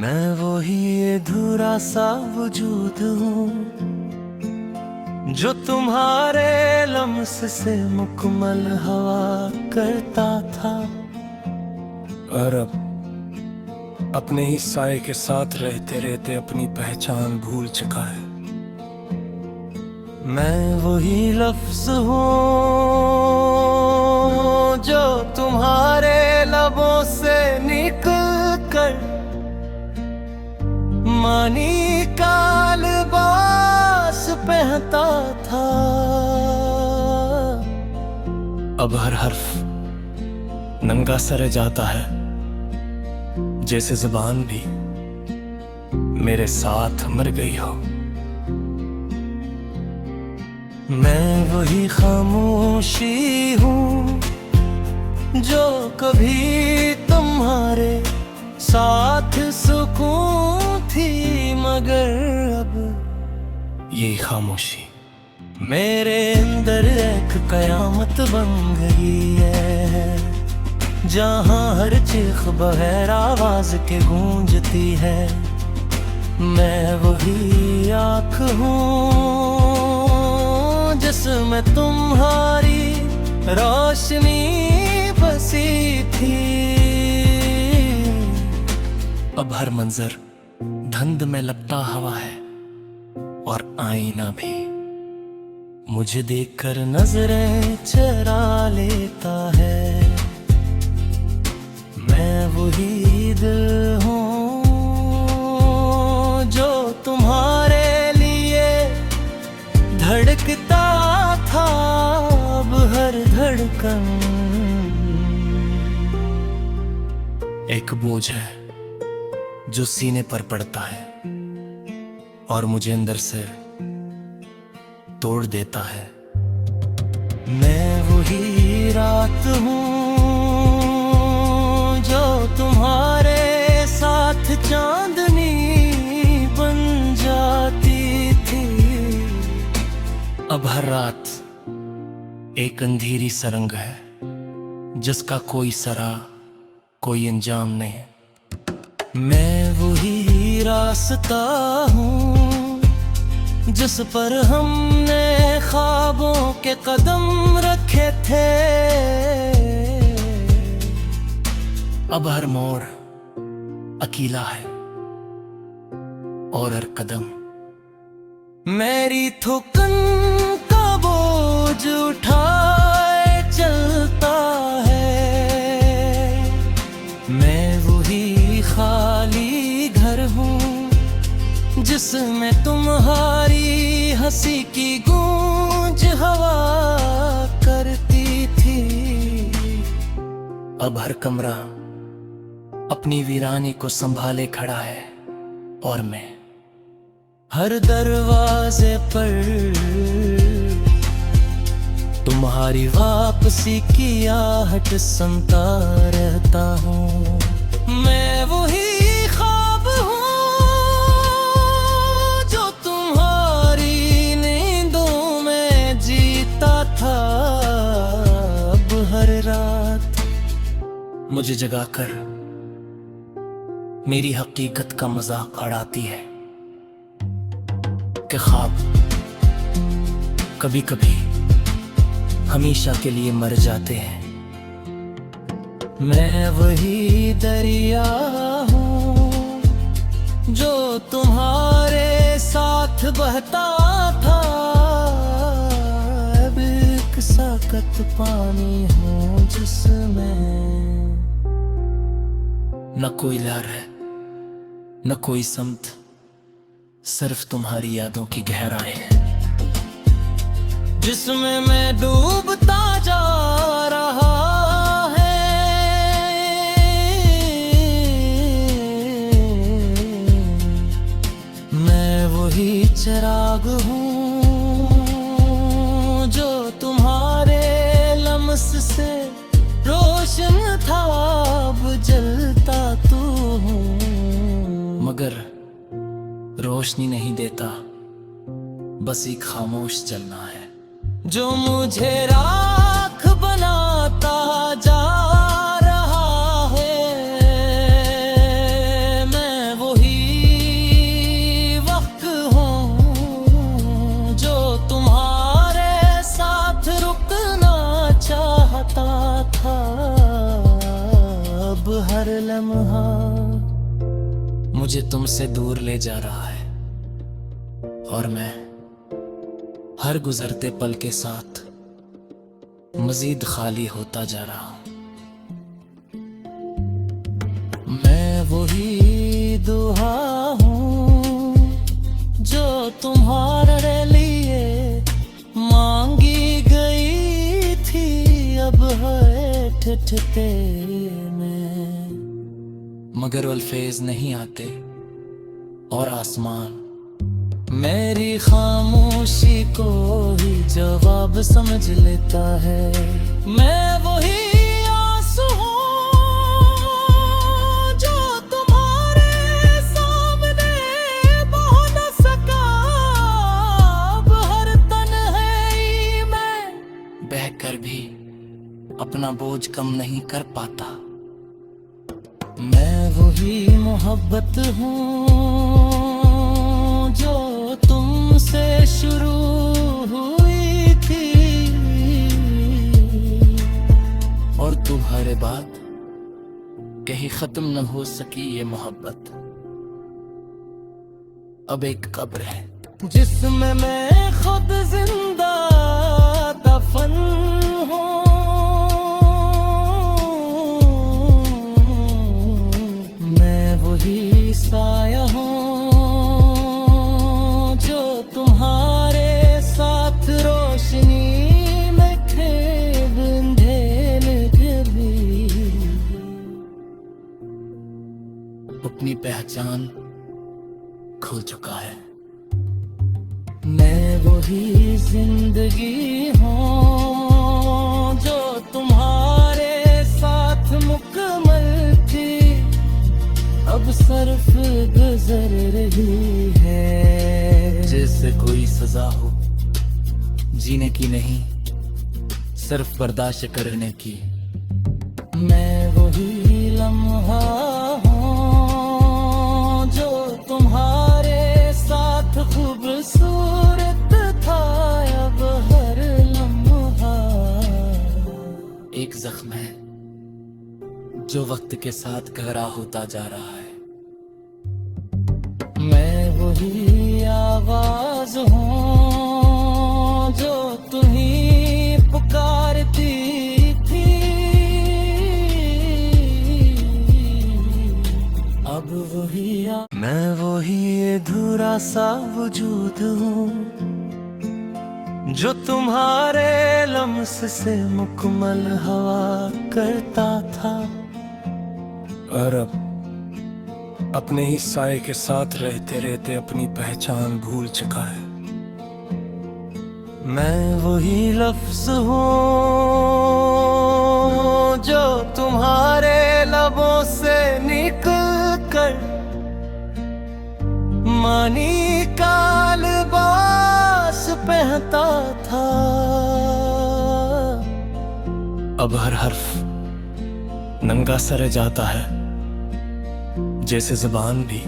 मैं वही अधूरा सा वजूद हूँ जो तुम्हारे लम्स से मुकम्मल हवा करता था, और अब अपने ही साए के साथ रहते रहते अपनी पहचान भूल चुका है। मैं वही लफ्ज हूँ जो तुम्हारे लबों से निकल कर मानी का लिबास पहनता था। अब हर हर्फ नंगा सर जाता है, जैसे जुबान भी मेरे साथ मर गई हो। मैं वही खामोशी हूँ जो कभी तुम्हारे साथ सुकून थी, मगर अब ये खामोशी मेरे अंदर एक कयामत बन गई है, जहाँ हर चीख बगैर आवाज के गूंजती है। मैं वही आँख हूँ जिसमें तुम्हारी रोशनी बसी थी। अब हर मंजर धुंध में लपटा हवा है, और आईना भी मुझे देखकर नजरें चरा लेता है। मैं वही दिल हूँ जो तुम्हारे लिए धड़कता था, अब हर धड़कन एक बोझ है जो सीने पर पड़ता है और मुझे अंदर से तोड़ देता है। मैं वही रात हूँ जो तुम्हारे साथ चांदनी बन जाती थी। अब हर रात एक अंधेरी सरंग है जिसका कोई सरा कोई अंजाम नहीं है। मैं वही रास्ता हूँ जिस पर हमने ख्वाबों के कदम रखे थे। अब हर मोड़ अकेला है और हर कदम मेरी थुकन का बोझ उठाए चलता है। मैं वही खाली घर हूँ जिसमें तुम्हारी हंसी की गूंज हवा करती थी। अब हर कमरा अपनी वीरानी को संभाले खड़ा है, और मैं हर दरवाजे पर तुम्हारी वापसी की आहट सुनता रहता हूँ। मैं वही ख्वाब हूँ जो तुम्हारी नींदों में जीता था। अब हर रात मुझे जगाकर मेरी हकीकत का मजाक उड़ाती है कि ख्वाब कभी कभी हमेशा के लिए मर जाते हैं। मैं वही दरिया हूँ जो तुम्हारे साथ बहता था। अब एक साकत पानी हूँ जिसमें न कोई लहर है न कोई समत, सिर्फ तुम्हारी यादों की गहराई है जिसमें मैं डूबता जा रहा है। मैं वही चिराग हूँ जो तुम्हारे लम्स से रोशन था, अब जलता तू हूँ। मगर रोशनी नहीं देता, बस एक खामोश चलना है जो मुझे राख बनाता जा रहा है। मैं वो मुझे तुमसे दूर ले जा रहा है और मैं हर गुजरते पल के साथ मजीद खाली होता जा रहा हूं। मैं वही दुआ हूं जो तुम्हारे लिए मांगी गई थी, अब है ठिठते में, मगर अल्फाज नहीं आते और आसमान मेरी खामोशी को ही जवाब समझ लेता है। मैं वही आंसू हूं जो तुम्हारे सामने बह न सका, अब हर तन्हाई में बहकर भी अपना बोझ कम नहीं कर पाता। मैं वही मोहब्बत हूँ जो तुमसे शुरू हुई थी, और तुम्हारे बाद कहीं खत्म न हो सकी ये मोहब्बत। अब एक कब्र है जिसमें मैं खुद जिंदा दफन हूँ। वही साया हूँ जो तुम्हारे साथ रोशनी में थे अंधेर के भी अपनी पहचान खो चुका है। मैं वही जिंदगी हूँ जो तुम्हारे साथ मुकम्मल थी, अब सिर्फ गुजर रही है। जैसे कोई सजा हो जीने की नहीं, सिर्फ बर्दाश्त करने की। मैं वही लम्हा हूँ जो तुम्हारे साथ खूबसूरत था, अब हर लम्हा एक जख्म है जो वक्त के साथ गहरा होता जा रहा है। मैं वही आवाज हूँ जो तुम्हीं पुकारती थी, अब वही मैं वही अधूरा सा वजूद हूँ जो तुम्हारे लम्स से मुकम्मल हवा करता था, और अब अपने ही साए के साथ रहते रहते अपनी पहचान भूल चुका है। मैं वही लफ्ज हूँ जो तुम्हारे लबों से निकल कर मानी का लिबास पहनता था। अब हर हर्फ नंगा सर जाता है, जैसे ज़बान भी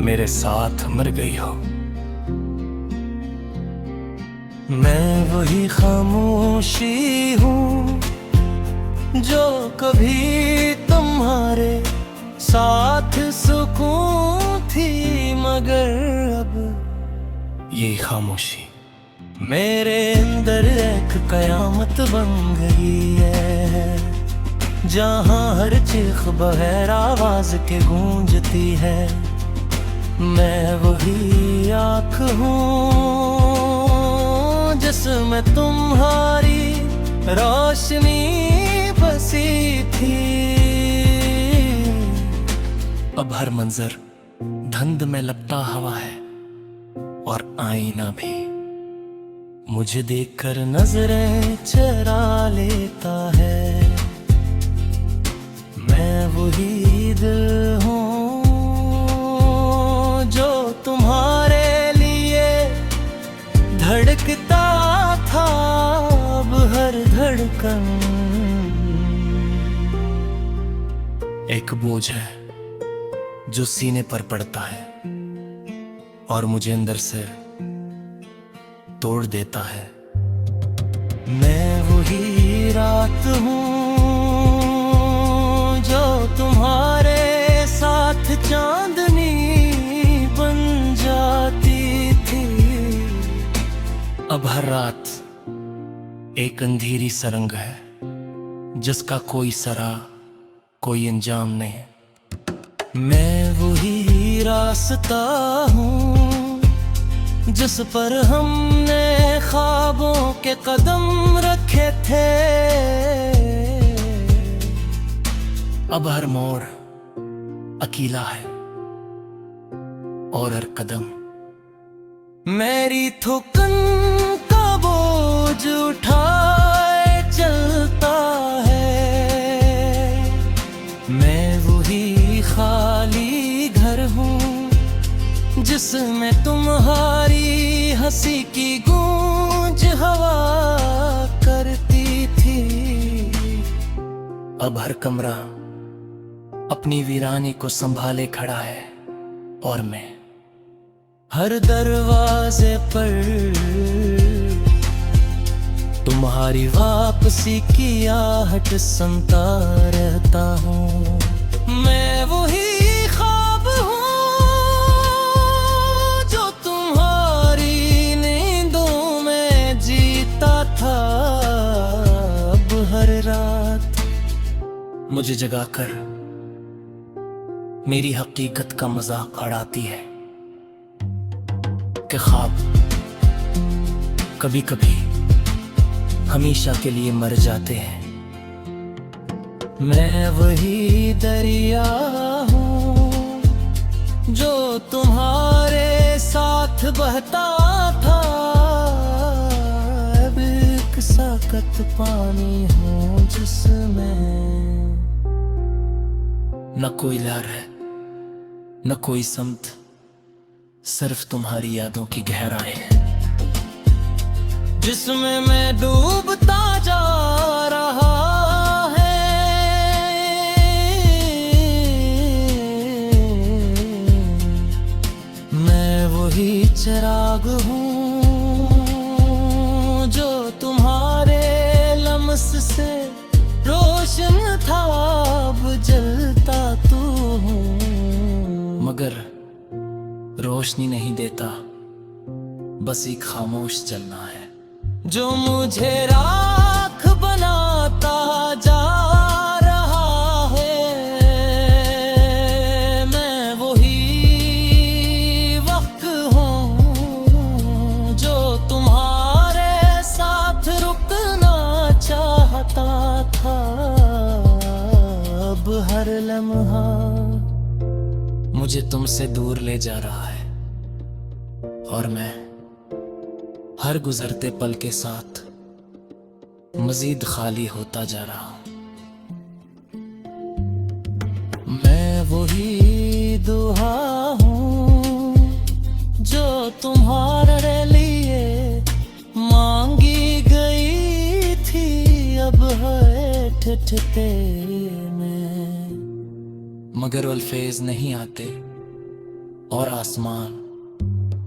मेरे साथ मर गई हो। मैं वही खामोशी हूँ जो कभी तुम्हारे साथ सुकून थी, मगर अब ये खामोशी मेरे अंदर एक कयामत बन गई है, जहाँ हर चीख बगैर आवाज के गूंजती है। मैं वही आँख हूँ जिसमें तुम्हारी रोशनी बसी थी, अब हर मंजर धुंध में लपटा हुआ है, और आईना भी मुझे देखकर नजरें चरा लेता है। मैं वही दिल हूँ जो तुम्हारे लिए धड़कता था, अब हर धड़कन एक बोझ है जो सीने पर पड़ता है और मुझे अंदर से तोड़ देता है। मैं वही रात हूँ जो तुम्हारे साथ हर रात एक अंधेरी सरंग है जिसका कोई सरा कोई अंजाम नहीं। मैं वही रास्ता हूँ जिस पर हमने ख्वाबों के कदम रखे थे। अब हर मोड़ अकेला है और हर कदम मेरी थुकन का बोझ उठाए चलता है। मैं वही खाली घर हूँ जिसमें तुम्हारी हंसी की गूंज हवा करती थी। अब हर कमरा अपनी वीरानी को संभाले खड़ा है और मैं हर दरवाजे पर तुम्हारी वापसी की आहट सुनता रहता हूँ। मैं वही ख्वाब हूँ जो तुम्हारी नींदों में जीता था। अब हर रात मुझे जगाकर मेरी हकीकत का मजाक उड़ाती है कि ख्वाब कभी कभी हमेशा के लिए मर जाते हैं। मैं वही दरिया हूँ जो तुम्हारे साथ बहता था। अब एक साकत पानी हूँ जिसमें न कोई लहर है न कोई समत, सिर्फ तुम्हारी यादों की गहराई है जिसमें मैं डूबता जा रहा है। मैं वही चिराग हूँ जो तुम्हारे लम्स से रोशन था। अब जलता तू हूँ मगर रोशनी नहीं देता, बस एक खामोश चलना है जो मुझे राख बनाता जा रहा है। मैं वही वक्त हूँ जो तुम्हारे साथ रुकना चाहता था। अब हर लम्हा मुझे तुमसे दूर ले जा रहा है और मैं हर गुजरते पल के साथ मजीद खाली होता जा रहा हूं। मैं वही दुआ हूं जो तुम्हारे लिए मांगी गई थी। अब है ठिठते में मगर अल्फाज नहीं आते और आसमान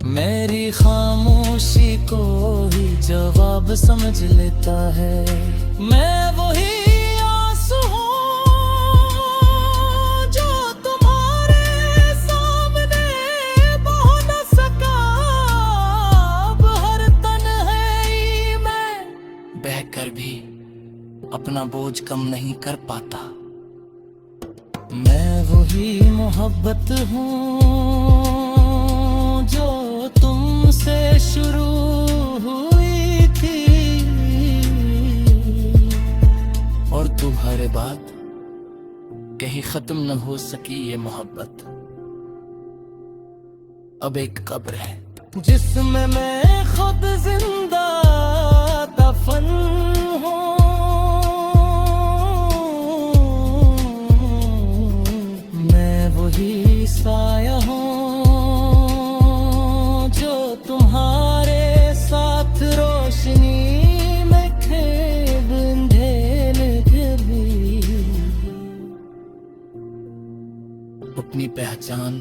मेरी खामोशी को ही जवाब समझ लेता है। मैं वही आंसू हूँ जो तुम्हारे सामने बह न सका। अब हर तन्हाई में बहकर भी अपना बोझ कम नहीं कर पाता। मैं वही मोहब्बत हूँ जो तुमसे शुरू हुई थी और तुम्हारे बाद कहीं खत्म न हो सकी ये मोहब्बत। अब एक कब्र है जिसमें मैं खुद जिंदा दफन हूँ। मैं वही साया हूँ जो तुम्हारे साथ रोशनी में खेब अंधेर भी अपनी पहचान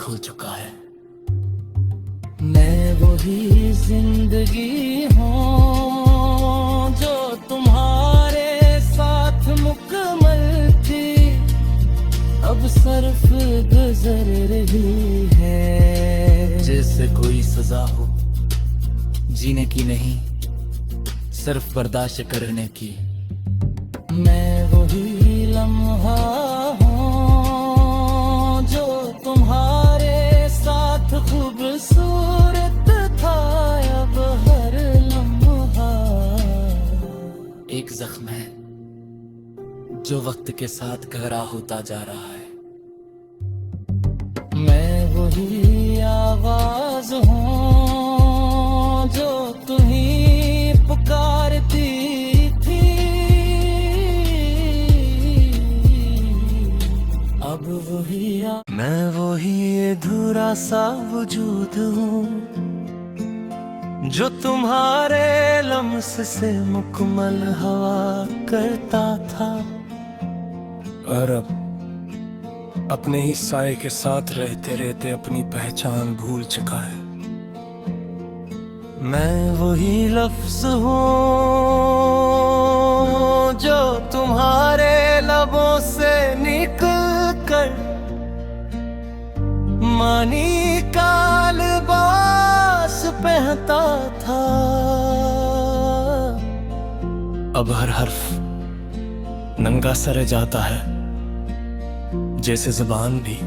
खो चुका है। मैं वही जिंदगी हूँ जो तुम्हारे साथ मुकम्मल थी। अब सिर्फ गुजर रही है जैसे कोई सजा हो जीने की नहीं, सिर्फ बर्दाश्त करने की। मैं वही लम्हा हूँ जो तुम्हारे साथ खूबसूरत था, अब हर लम्हा एक जख्म है जो वक्त के साथ गहरा होता जा रहा है। मैं वही आवाज हूँ जो तुम्हीं पुकारती थी, अब वही मैं वही अधूरा सा वजूद हूँ जो तुम्हारे लम्स से मुकम्मल हवा करता था, और अब अपने ही साए के साथ रहते रहते अपनी पहचान भूल चुका है। मैं वही लफ्ज हूँ जो तुम्हारे लबों से निकल कर मानी का लिबास पहनता था। अब हर हर्फ नंगा सर जाता है, जैसे जुबान भी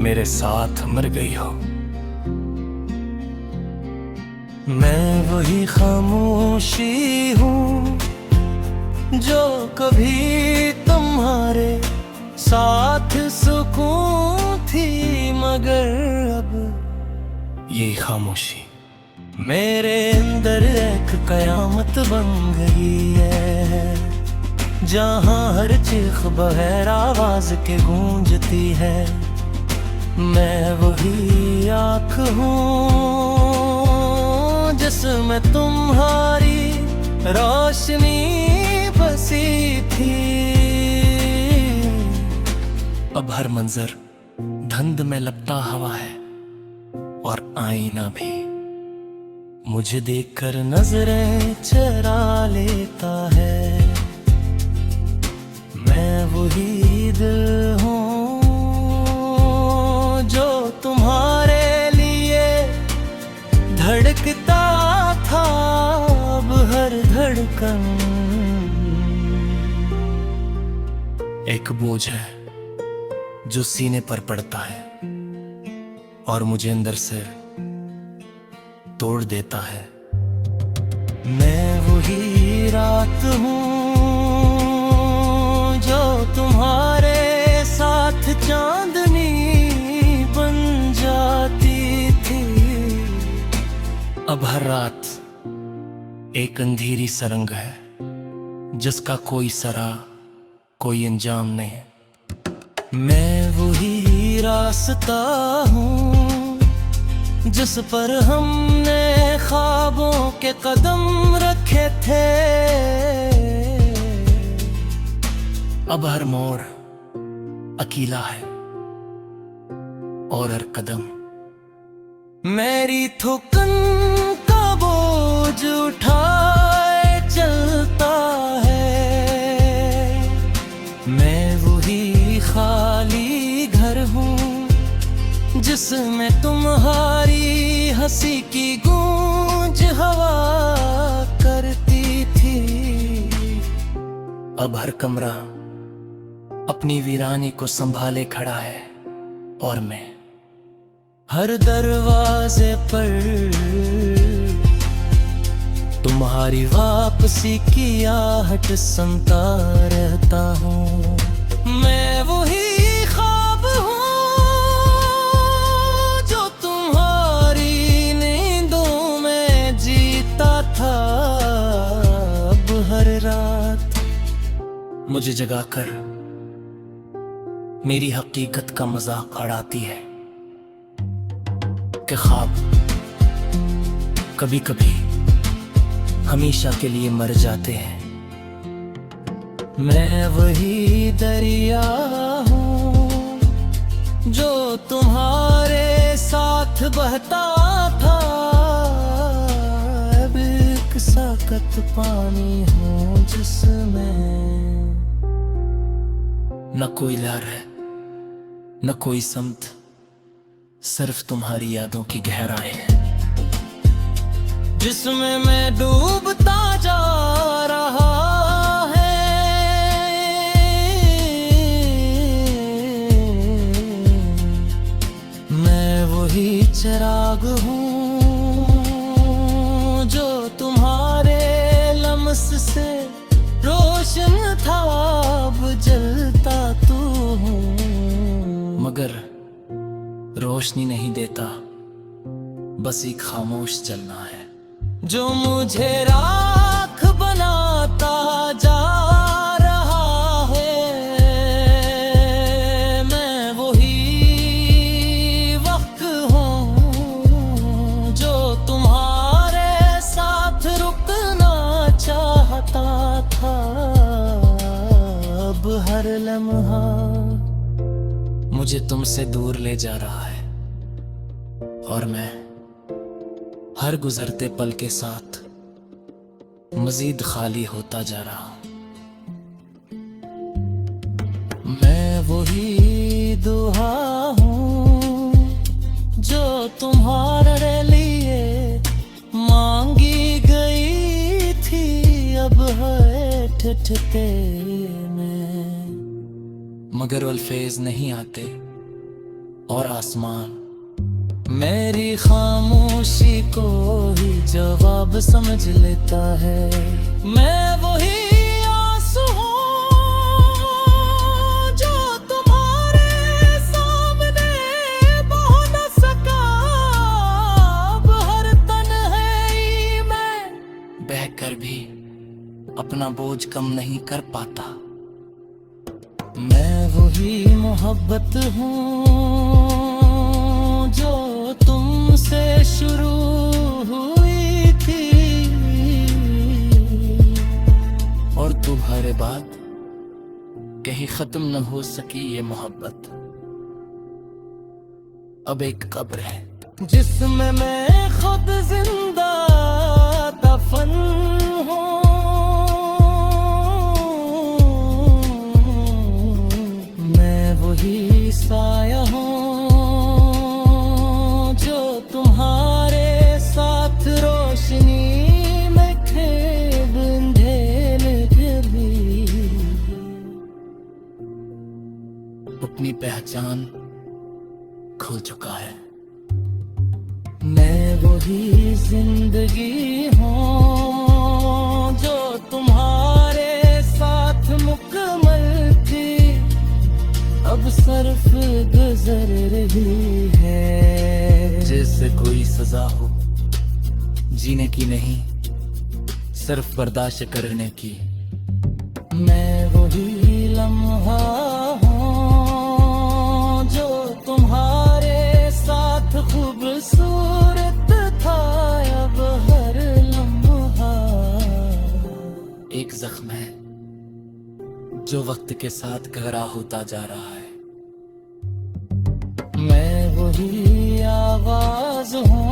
मेरे साथ मर गई हो। मैं वही खामोशी हूँ जो कभी तुम्हारे साथ सुकून थी, मगर अब ये खामोशी मेरे अंदर एक कयामत बन गई है, जहाँ हर चीख बगैर आवाज के गूंजती है। मैं वही आँख हूँ जिसमें तुम्हारी रोशनी बसी थी, अब हर मंजर धुंध में लपटा हवा है, और आईना भी मुझे देखकर नजरें चरा लेता है। मैं वही दिल हूँ जो तुम्हारे लिए धड़कता था, अब हर धड़कन एक बोझ है जो सीने पर पड़ता है और मुझे अंदर से तोड़ देता है। मैं वही रात हूँ जो तुम्हारे साथ चांदनी बन जाती थी, अब हर रात एक अंधेरी सरंग है जिसका कोई सरा कोई अंजाम नहीं है। मैं वही रास्ता हूँ जिस पर हमने ख्वाबों के कदम रखे थे, अब हर मोड़ अकेला है और हर कदम मेरी थुकन का बोझ उठाए चलता है। मैं वही खाली घर हूँ जिसमें तुम्हारी हंसी की गूंज हवा करती थी, अब हर कमरा अपनी वीरानी को संभाले खड़ा है, और मैं हर दरवाजे पर तुम्हारी वापसी की आहट सुनता रहता हूँ। मैं वही ख्वाब हूँ जो तुम्हारी नींदों में जीता था, अब हर रात मुझे जगाकर मेरी हकीकत का मजाक उड़ाती है कि ख्वाब कभी कभी हमेशा के लिए मर जाते हैं। मैं वही दरिया हूँ जो तुम्हारे साथ बहता था, अब एक साकत पानी हूँ जिसमें न कोई लहर है न कोई समत, सिर्फ तुम्हारी यादों की गहराई है। जिसमें मैं डूबता जा रहा है। मैं वही चिराग हूँ जो तुम्हारे लम्स से रोशन था, अब जलता तू हूँ। मगर रोशनी नहीं देता, बस एक खामोश चलना है जो मुझे राख बनाता जा रहा है। मैं वही वक्त हूँ जो तुम्हारे साथ रुकना चाहता था। अब हर लम्हा मुझे तुमसे दूर ले जा रहा है, और मैं हर गुजरते पल के साथ मजीद खाली होता जा रहा हूं। मैं वही दुआ हूँ जो तुम्हारे लिए मांगी गई थी, अब है ठिठते में। मगर अल्फेज नहीं आते और आसमान मेरी खामोशी को ही जवाब समझ लेता है। मैं वही आंसू हूँ जो तुम्हारे सामने बह न सका। अब हर तन्हाई में बहकर भी अपना बोझ कम नहीं कर पाता। मैं वही मोहब्बत हूँ जो तुमसे शुरू हुई थी, और तुम्हारे बाद कहीं खत्म न हो सकी ये मोहब्बत। अब एक कब्र है जिसमें मैं खुद जिंदा दफन हूँ। मैं वही साया हूँ जो तुम्हारे साथ रोशनी में खेब अंधेरे फिर भी। अपनी पहचान खो चुका है। मैं वही जिंदगी हूँ जो तुम्हारे साथ मुकम्मल थी, अब सिर्फ गुजर रही है। जैसे कोई सजा हो जीने की नहीं, सिर्फ बर्दाश्त करने की। मैं वही लम्हा हूँ जो तुम्हारे साथ खूबसूरत था, अब हर लम्हा एक जख्म है जो वक्त के साथ गहरा होता जा रहा है। मैं वही आवाज हूँ